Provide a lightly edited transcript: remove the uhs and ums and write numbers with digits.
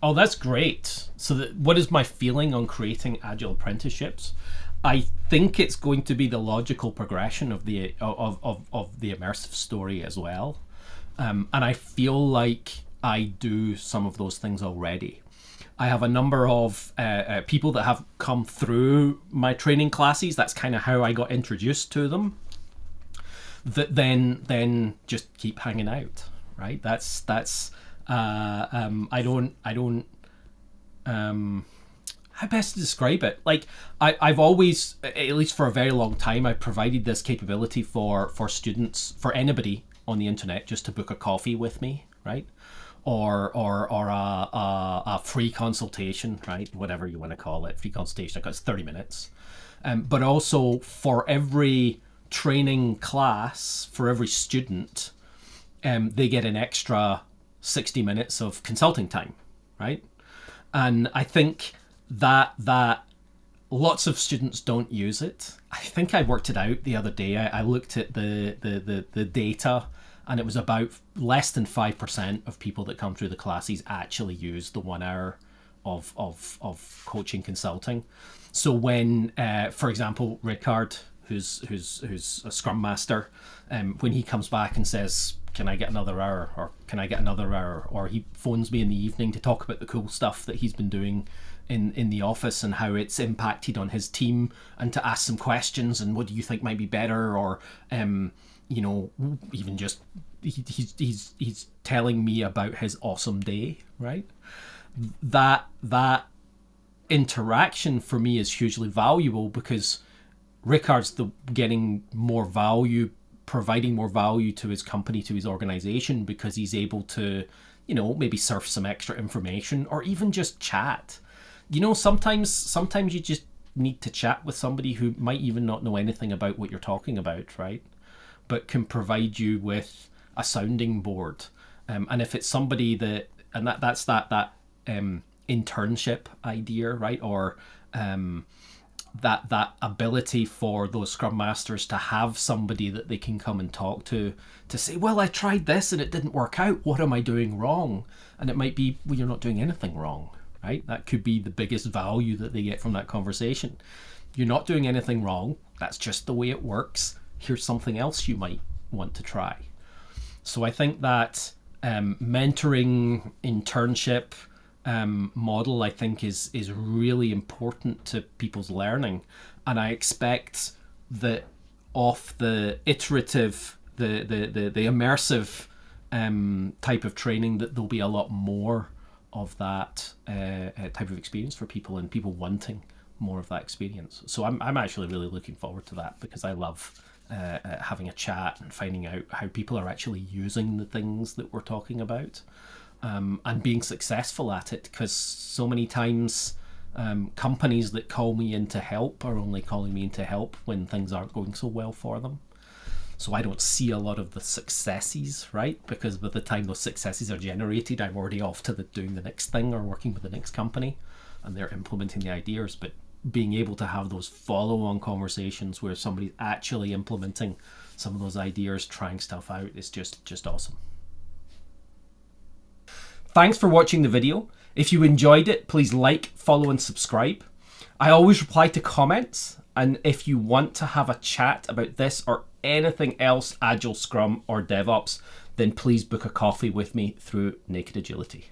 Oh, that's great. So, what is my feeling on creating Agile apprenticeships? I think it's going to be the logical progression of the immersive story as well, and I feel like I do some of those things already. I have a number of people that have come through my training classes. That's kind of how I got introduced to them. That then just keep hanging out, right? That's I don't how best to describe it? Like I've always, at least for a very long time, I've provided this capability for students, for anybody on the internet, just to book a coffee with me, right? Or a free consultation, right? Whatever you want to call it, free consultation. It's 30 minutes. But also for every training class, for every student, they get an extra 60 minutes of consulting time, right? And I think that lots of students don't use it. I think I worked it out the other day. I looked at the data, and it was about less than 5% of people that come through the classes actually use the 1 hour of coaching consulting. So when, for example, Rickard, who's a Scrum Master, when he comes back and says, can I get another hour, or can I get another hour, or he phones me in the evening to talk about the cool stuff that he's been doing in the office and how it's impacted on his team, and to ask some questions and what do you think might be better, or even just he's telling me about his awesome day, right? That interaction for me is hugely valuable, because Rickard's getting more value, providing more value to his company, to his organization, because he's able to, maybe surf some extra information, or even just chat. Sometimes you just need to chat with somebody who might even not know anything about what you're talking about, right? But can provide you with a sounding board. And if it's somebody that's that internship idea, right? Or that ability for those Scrum Masters to have somebody that they can come and talk to say, well, I tried this and it didn't work out. What am I doing wrong? And it might be, well, you're not doing anything wrong, right? That could be the biggest value that they get from that conversation. You're not doing anything wrong. That's just the way it works. Here's something else you might want to try. So I think that mentoring, internship model, I think is really important to people's learning. And I expect that off the iterative, the immersive type of training, that there'll be a lot more of that type of experience for people, and people wanting more of that experience. So I'm actually really looking forward to that, because I love having a chat and finding out how people are actually using the things that we're talking about, and being successful at it. Because so many times companies that call me in to help are only calling me in to help when things aren't going so well for them. So I don't see a lot of the successes, right? Because by the time those successes are generated, I'm already off to doing the next thing, or working with the next company, and they're implementing the ideas. But being able to have those follow-on conversations where somebody's actually implementing some of those ideas, trying stuff out, is just awesome. Thanks for watching the video. If you enjoyed it, please like, follow, and subscribe. I always reply to comments, and if you want to have a chat about this or anything else Agile, Scrum, or DevOps, then please book a coffee with me through Naked Agility.